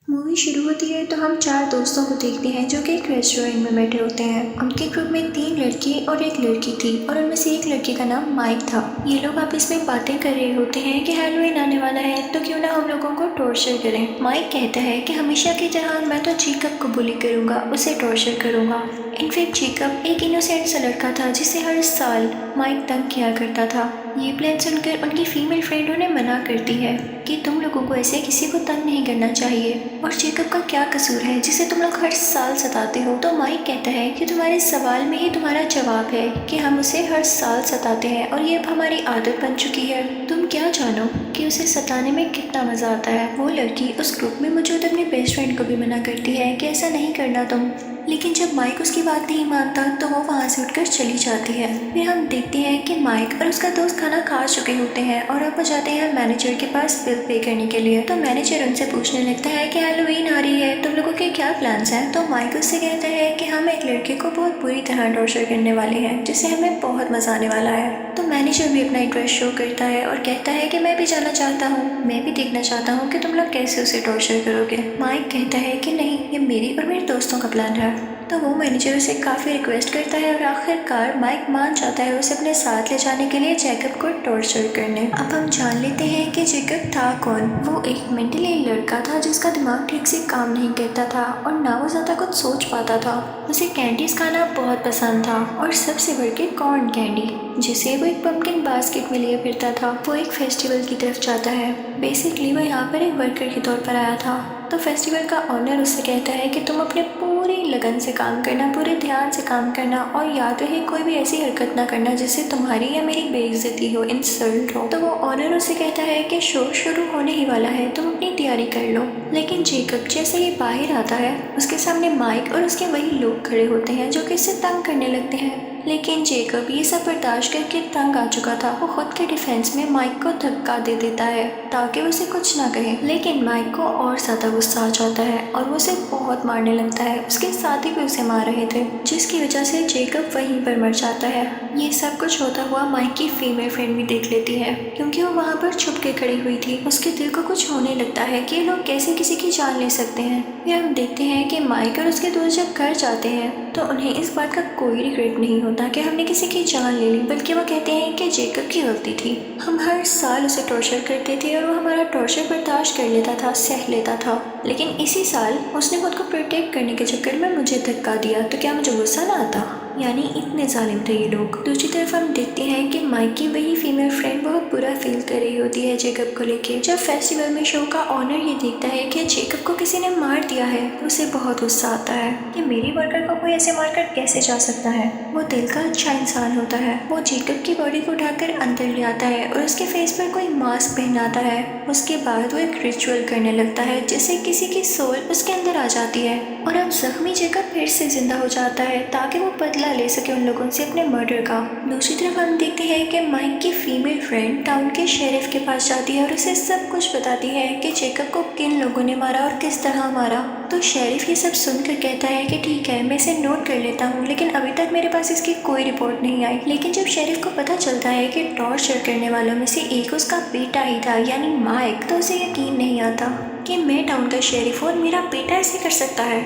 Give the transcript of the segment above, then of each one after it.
Movie शुरू होती है तो हम चार दोस्तों को देखते हैं जो कि एक रेस्टोरेंट में बैठे होते हैं। उनके ग्रुप में 3 लड़के और एक लड़की थी और उनमें से एक लड़के का नाम माइक था। ये लोग आपस में बातें कर रहे होते हैं कि हैलोवीन आने वाला है तो क्यों ना हम लोगों को टॉर्चर करें। माइक कहता है कि हमेशा की तरह मैं तो जेकब को बुली करूंगा, उसे टॉर्चर करूंगा। इनफैक्ट जेकब एक इनोसेंट सा लड़का था जिसे हर साल माइक तंग किया करता था। ये प्लान सुनकर उनकी फीमेल फ्रेंड उन्हें मना करती है कि तुम लोगों को ऐसे किसी को तंग नहीं करना चाहिए और जेकब का क्या कसूर है जिसे तुम लोग हर साल सताते हो। तो माइक कहता है कि तुम्हारे सवाल में ही तुम्हारा जवाब है कि हम उसे हर साल सताते हैं और ये अब हमारी आदत बन चुकी है। तुम क्या जानो कि उसे सताने में कितना मजा आता है। वो लड़की उस ग्रुप में मौजूद अपने बेस्ट फ्रेंड को भी मना करती है कि ऐसा नहीं करना तुम, लेकिन जब माइक उसकी बात नहीं मानता तो वो वहाँ से उठकर चली जाती है। फिर हम देखते हैं कि माइक और उसका दोस्त खाना खा चुके होते हैं और अब वो जाते हैं मैनेजर के पास बिल पे करने के लिए। तो मैनेजर उनसे पूछने लगता है कि हैलोवीन आ रही है, तुम लोगों के क्या प्लान्स हैं। तो माइक उससे कहता है कि हम एक लड़के को बहुत बुरी तरह टॉर्चर करने वाले हैं जिससे हमें बहुत मजा आने वाला है। तो मैनेजर भी अपना इंटरेस्ट शो करता है और कहता है कि मैं भी जाना चाहता हूँ, मैं भी देखना चाहता हूँ कि तुम लोग कैसे उसे टॉर्चर करोगे। माइक कहता है कि नहीं, ये मेरी और मेरे दोस्तों का प्लान है। तो वो मैनेजर उसे काफ़ी रिक्वेस्ट करता है और आखिरकार माइक मान जाता है उसे अपने साथ ले जाने के लिए जेकब को टॉर्चर करने। अब हम जान लेते हैं कि जेकब था कौन। वो एक मेंटली लड़का था जिसका दिमाग ठीक से काम नहीं करता था और ना वो ज़्यादा कुछ सोच पाता था। उसे कैंडीज खाना बहुत पसंद था और सबसे बढ़ के कॉर्न कैंडी, जिसे वो एक पम्पकिन बास्केट में लिए फिरता था। वो एक फेस्टिवल की तरफ जाता है। बेसिकली वो यहाँ पर एक वर्कर के तौर पर आया था। तो फेस्टिवल का ऑनर उससे कहता है कि तुम अपने पूरी लगन से काम करना, पूरे ध्यान से काम करना और याद रहे कोई भी ऐसी हरकत ना करना जिससे तुम्हारी या मेरी बेइज्जती हो, इंसल्ट हो। तो वो ऑनर उससे कहता है कि शो शुरू होने ही वाला है, तुम अपनी तैयारी कर लो। लेकिन जेकब जैसे ही बाहर आता है उसके सामने माइक और उसके वही लोग खड़े होते हैं जो कि इससे तंग करने लगते हैं। लेकिन जेकब ये सब बर्दाश्त करके तंग आ चुका था। वो खुद के डिफेंस में माइक को धक्का दे देता है ताकि उसे कुछ ना कहे, लेकिन माइक को और ज्यादा गुस्सा आ जाता है और वो उसे बहुत मारने लगता है। उसके साथी भी उसे मार रहे थे जिसकी वजह से जेकब वहीं पर मर जाता है। ये सब कुछ होता हुआ माइक की फीमेल फ्रेंड भी देख लेती है क्योंकि वो वहाँ पर छुप के खड़ी हुई थी। उसके दिल को कुछ होने लगता है कि ये लोग कैसे किसी की जान ले सकते हैं। फिर हम देखते हैं कि माइक और उसके दोस्त जब घर जाते हैं तो उन्हें इस बात का कोई रिग्रेट नहीं होता कि हमने किसी की जान ले ली, बल्कि वो कहते हैं कि जेकब की गलती थी। हम हर साल उसे टॉर्चर करते थे और वो हमारा टॉर्चर बर्दाश्त कर लेता था, सह लेता था, लेकिन इसी साल उसने खुद को प्रोटेक्ट करने के चक्कर में मुझे धक्का दिया तो क्या मुझे गुस्सा ना आता। यानी इतने जालिम थे ये लोग। दूसरी तरफ हम देखते हैं कि माइक की वही फीमेल फ्रेंड बहुत बुरा फील कर रही होती है जेकब को लेके। जब फेस्टिवल में शो का ऑनर ये देखता है कि जेकब को किसी ने मार दिया है तो उसे बहुत गुस्सा आता है कि मेरी वर्कर को कोई ऐसे मारकर कैसे जा सकता है। वो दिल का अच्छा इंसान होता है। वो जेकब की बॉडी को उठाकर अंदर ले आता है और उसके फेस पर कोई मास्क पहनाता है। उसके बाद वो एक रिचुअल करने लगता है जिससे किसी की सोल उसके अंदर आ जाती है और अब जख्मी जेकब फिर से जिंदा हो जाता है ताकि वो बदला ले सके उन लोगों से अपने मर्डर का। दूसरी तरफ हम देखते हैं कि माइक की फीमेल फ्रेंड टाउन के शेरिफ के पास जाती है और उसे सब कुछ बताती है कि जेकब को किन लोगों ने मारा और किस तरह मारा। तो शेरिफ ये सब सुनकर कहता है कि ठीक है, मैं इसे नोट कर लेता हूँ, लेकिन अभी तक मेरे पास इसकी कोई रिपोर्ट नहीं आई। लेकिन जब शेरिफ को पता चलता है कि टॉर्चर करने वालों में से एक उसका बेटा ही था यानी माइक, तो उसे यकीन नहीं आता कि मैं टाउन का शेरिफ हूँ और मेरा बेटा ऐसे कर सकता है।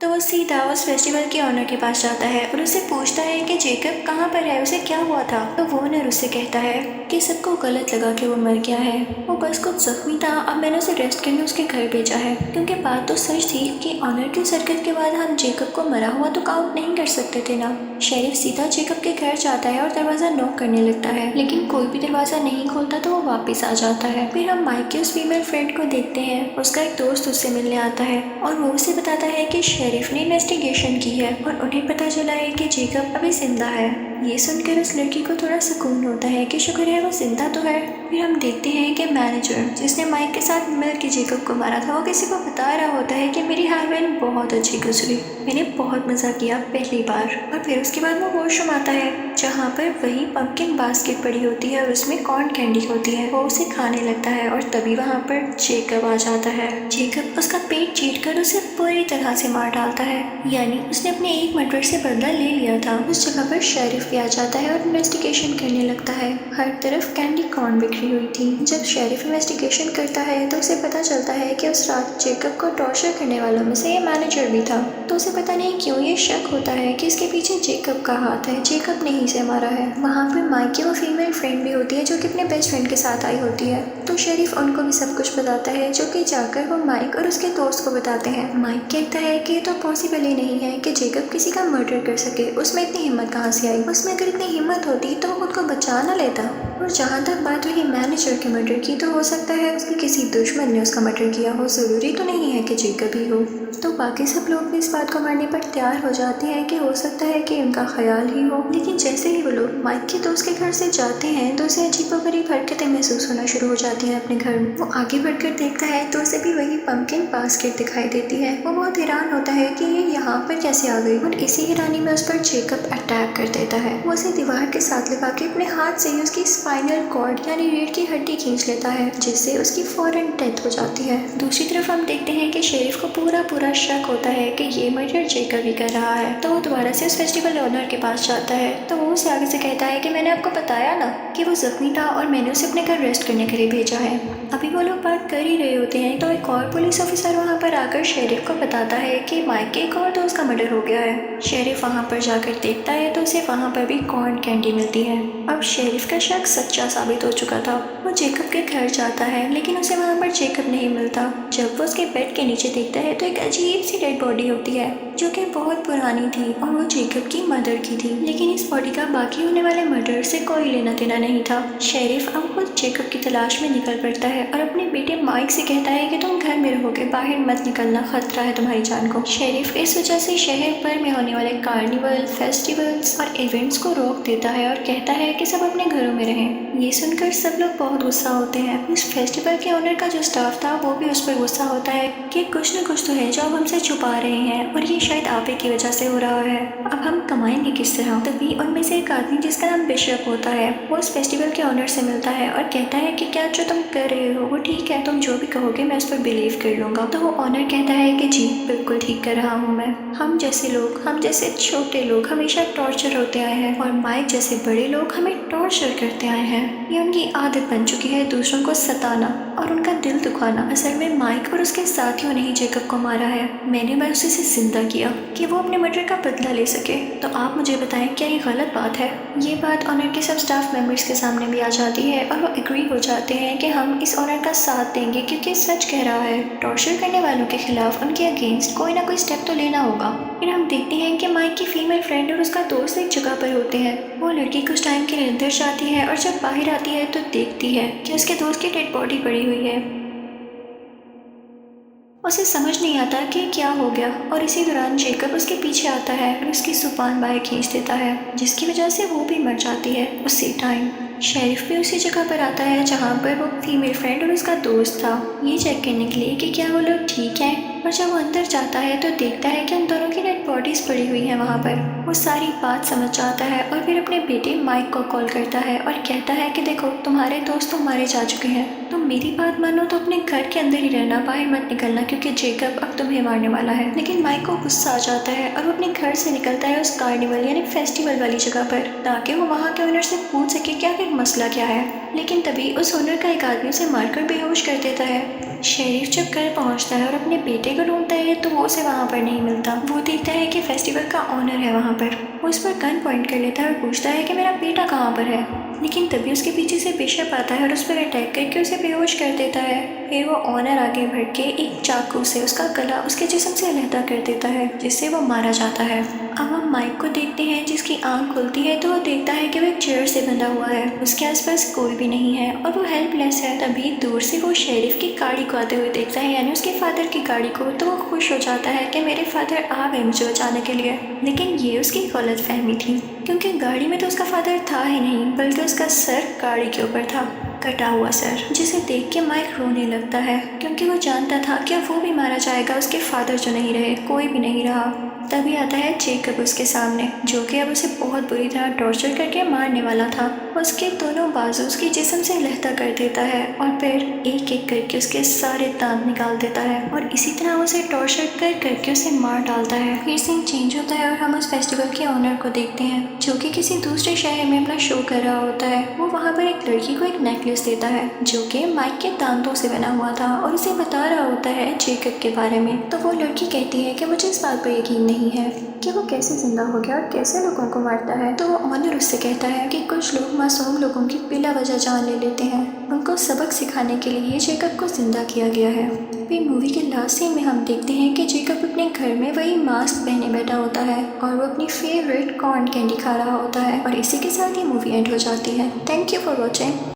तो वो सीधा उस फेस्टिवल के ऑनर के पास जाता है और उससे पूछता है कि जेकब कहाँ पर है, उसे क्या हुआ था। तो वो ऑनर उससे कहता है कि सबको गलत लगा कि वो मर गया है, वो बस कुछ जख्मी था, अब मैंने उसे रेस्ट करने उसके घर भेजा है। क्योंकि बात तो सच थी कि ऑनर की हरकत के बाद हम जेकब को मरा हुआ तो काउंट नहीं कर सकते थे ना। शेरिफ सीधा जेकब के घर जाता है और दरवाजा नॉक करने लगता है, लेकिन कोई भी दरवाजा नहीं खोलता तो वो वापस आ जाता है। फिर हम माइक की उस फीमेल फ्रेंड को देखते हैं। उसका एक दोस्त उससे मिलने आता है और वो उसे बताता है कि शेरिफ ने इन्वेस्टिगेशन की है और उन्हें पता चला है कि जेकब अभी जिंदा है। ये सुनकर उस लड़की को थोड़ा सुकून होता है कि शुक्र है वो जिंदा तो है। फिर हम देखते हैं कि मैनेजर जिसने माइक के साथ मिलकर जेकब को मारा था वो किसी को बता रहा होता है कि मेरी हैलोवीन बहुत अच्छी गुजरी, मैंने बहुत मजा किया पहली बार। और फिर उसके बाद वो वॉशरूम आता है जहाँ पर वही पम्पकिन बास्केट पड़ी होती है और उसमें कॉर्न कैंडी होती है। वो उसे खाने लगता है और तभी वहाँ पर जेकब आ जाता है। जेकब उसका पेट चीर कर उसे पूरी तरह से मार डालता है, यानी उसने अपने एक मर्डर से बदला ले लिया था। उस जगह पर शेरिफ शेरिफ भी आ जाता है और इन्वेस्टिगेशन करने लगता है। हर तरफ कैंडी कॉर्न बिखरी हुई थी। जब शेरिफ इन्वेस्टिगेशन करता है तो उसे पता चलता है कि उस रात जेकब को टॉर्चर करने वालों में से ये मैनेजर भी था। तो उसे पता नहीं क्यों ये शक होता है कि इसके पीछे जेकब का हाथ है, जेकब ने ही इसे मारा है। वहाँ पर माइक की वो फीमेल फ्रेंड भी होती है जो कि अपने बेस्ट फ्रेंड के साथ आई होती है। तो शेरिफ उनको भी सब कुछ बताता है, जो कि जाकर वो माइक और उसके दोस्त को बताते हैं। माइक कहता है कि ये तो पॉसिबल ही नहीं है कि जेकब किसी का मर्डर कर सके, उसमें इतनी हिम्मत कहाँ से आई। उसमें अगर इतनी हिम्मत होती तो वो खुद को बचा ना लेता। और जहाँ तक बात रही मैनेजर के मर्डर की, तो हो सकता है उसके किसी दुश्मन ने उसका मर्डर किया हो, ज़रूरी तो नहीं है कि जेकब ही हो। तो बाकी सब लोग भी इस बात को मानने पर तैयार हो जाते हैं कि हो सकता है कि उनका ख्याल ही हो। लेकिन जैसे ही वो लोग माइक के दोस्त के घर से जाते हैं तो उसे अजीबोगरीब हरकतें महसूस होना शुरू हो जाती हैं अपने घर में। वो आगे बढ़कर देखता है तो उसे भी वही पंपकिन बास्केट दिखाई देती है। वो बहुत हैरान होता है कि ये यहाँ पर कैसे आ गई, और इसी हैरानी में उस पर जेकब अटैक कर देता है। वो उसे दीवार के साथ लगा के अपने हाथ से ही उसकी स्पाइनल कॉर्ड यानी रीढ़ की हड्डी खींच लेता है, जिससे उसकी फौरन डेथ हो जाती है। दूसरी तरफ हम देखते हैं कि शेरिफ को पूरा शक होता है कि ये मर्डर जेकब ही कर रहा है। तो वो दोबारा से उस फेस्टिवल ओनर के पास जाता है। तो वो उसे आगे से कहता है कि मैंने आपको बताया ना कि वो जख्मी था और मैंने उसे अपने घर रेस्ट करने के लिए भेजा है। अभी वो लोग बात कर ही रहे होते हैं तो एक और पुलिस ऑफिसर वहाँ पर आकर शेरिफ को बताता है कि माइक के एक और दोस्त का मर्डर हो गया है। शेरिफ वहाँ पर जाकर देखता है तो उसे वहाँ पर भी कॉर्न कैंडी मिलती है। अब शेरिफ का शक सच्चा साबित हो चुका था। वो जेकब के घर जाता है लेकिन उसे वहाँ पर जेकब नहीं मिलता। जब वो उसके बेड के नीचे देखता है तो एक अजीब सी डेड बॉडी होती है जो कि बहुत पुरानी थी और वो जेकब की मदर की थी। लेकिन इस बॉडी का बाकी होने वाले मर्डर से कोई लेना देना नहीं था। शेरिफ अब खुद जेकब की तलाश में निकल पड़ता है और अपने बेटे माइक से कहता है कि तुम घर में रहोगे, बाहर मत निकलना, खतरा है तुम्हारी जान को। शेरिफ इस वजह से शहर भर में होने वाले कार्निवल, फेस्टिवल्स और इवेंट्स को रोक देता है और कहता है कि सब अपने घरों में रहें। ये सुनकर सब लोग बहुत गुस्सा होते हैं। उस फेस्टिवल के ओनर का जो स्टाफ था वो भी उस पर गुस्सा होता है कि कुछ न कुछ तो है जो अब हमसे छुपा रहे हैं और ये शायद आप ही की वजह से हो रहा है। अब हम कमाएंगे किस तरह। तभी उनमें से एक आदमी जिसका नाम बिशप होता है वो उस फेस्टिवल के ओनर से मिलता है और कहता है कि क्या जो तुम कर रहे हो वो ठीक है, तुम जो भी कहोगे मैं उस पर बिलीव कर लूँगा। तो वो ऑनर कहता है कि जी बिल्कुल ठीक कर रहा हूँ मैं। हम जैसे लोग, हम जैसे छोटे लोग हमेशा टॉर्चर होते आए हैं और माइक जैसे बड़े लोग हमें टॉर्चर करते आए हैं। ये उनकी आदत बन चुकी है दूसरों को सताना और उनका दिल दुखाना। असल में माइक और उसके साथियों ने ही जेकब को मारा है। मैंने बस उसे जिंदा किया कि वो अपने मर्डर का बदला ले सके। तो आप मुझे बताएं क्या ये गलत बात है। ये बात ऑनर के सब स्टाफ मेंबर्स के सामने भी आ जाती है और वो एग्री हो जाते हैं कि हम इस ऑनर का साथ देंगे क्योंकि सच कह रहा है। टॉर्चर करने वालों के खिलाफ उनके अगेंस्ट कोई ना कोई स्टेप तो लेना होगा। फिर हम देखते हैं कि माइक की फीमेल फ्रेंड और उसका दोस्त एक जगह पर होते हैं। वो लड़की कुछ टाइम के लिए अंदर जाती है और जब बाहर आती है तो देखती है कि उसके दोस्त की डेड बॉडी पड़ी हुई है। उसे समझ नहीं आता कि क्या हो गया और इसी दौरान जेकब उसके पीछे आता है और उसकी जुबान बाहर खींच देता है, जिसकी वजह से वो भी मर जाती है उसी टाइम। शेरिफ भी उसी जगह पर आता है जहाँ पर वो फीमेल फ्रेंड और उसका दोस्त था, ये चेक करने के लिए कि क्या वो लोग ठीक हैं। और जब वो अंदर जाता है तो देखता है कि उन दोनों की डेड बॉडीज पड़ी हुई हैं वहाँ पर। वो सारी बात समझ जाता है और फिर अपने बेटे माइक को कॉल करता है और कहता है कि देखो तुम्हारे दोस्त तो मारे जा चुके हैं, तुम मेरी बात मानो तो अपने घर के अंदर ही रहना, बाहर मत निकलना क्योंकि जेकब अब तुम्हें मारने वाला है। लेकिन माइक को गुस्सा आ जाता है और वो अपने घर से निकलता है उस कार्निवल यानी फेस्टिवल वाली जगह पर ताकि वो वहाँ के ओनर से पूछ सके कि आखिर मसला क्या है। लेकिन तभी उस ओनर का एक आदमी उसे मारकर बेहोश कर देता है। शेरिफ जब घर पहुंचता है और अपने बेटे को ढूंढता है तो वो उसे वहाँ पर नहीं मिलता। वो देखता है कि फेस्टिवल का ओनर है वहाँ पर। वो उस पर गन पॉइंट कर लेता है और पूछता है कि मेरा बेटा कहाँ पर है। लेकिन तभी उसके पीछे से बिशप आता है और उस पर अटैक करके उसे बेहोश कर देता है। फिर वो ऑनर आगे बढ़ के एक चाकू से उसका गला उसके जिस्म से अलहदा कर देता है, जिससे वो मारा जाता है। अब हम माइक को देखते हैं जिसकी आंख खुलती है तो वो देखता है कि वो एक चेयर से बंधा हुआ है, उसके आसपास कोई भी नहीं है और वो हेल्पलेस है। तभी दूर से वो शेरिफ की गाड़ी को आते हुए देखता है, यानी उसके फादर की गाड़ी को। तो वो खुश हो जाता है कि मेरे फादर आ गए मुझे बचाने के लिए। लेकिन ये उसकी गलत फहमी थी क्योंकि गाड़ी में तो उसका फादर था ही नहीं, बल्कि उसका सर गाड़ी के ऊपर था, कटा हुआ सर, जिसे देख के माइक रोने लगता है क्योंकि वो जानता था कि अब वो भी मारा जाएगा, उसके फादर जो नहीं रहे, कोई भी नहीं रहा। तभी आता है जेकब उसके सामने, जो कि अब उसे बहुत बुरी तरह टॉर्चर करके मारने वाला था। उसके दोनों बाजू उसके जिस्म से लहता कर देता है और फिर एक एक करके उसके सारे दांत निकाल देता है और इसी तरह उसे टॉर्चर कर करके उसे मार डालता है। फिर सीन चेंज होता है और हम उस फेस्टिवल के ऑनर को देखते हैं, जो कि किसी दूसरे शहर में अपना शो कर रहा होता है। वो वहाँ पर एक लड़की को एक नेकलेस देता है, जो कि माइक के दांतों से बना हुआ था, और उसे बता रहा होता है जेकब के बारे में। तो वो लड़की कहती है कि मुझे इस बात पर यकीन नहीं है कि वो कैसे जिंदा हो गया और कैसे लोगों को मारता है। तो वो ऑनर उससे कहता है कि कुछ लोग मासूम लोगों की बिला वजह जान ले लेते हैं, उनको सबक सिखाने के लिए जेकब को जिंदा किया गया है। फिर मूवी के लास्ट सीन में हम देखते हैं कि जेकब अपने घर में वही मास्क पहने बैठा होता है और वो अपनी फेवरेट कॉर्न कैंडी खा रहा होता है, और इसी के साथ ये मूवी एंड हो जाती है। Thank you for watching.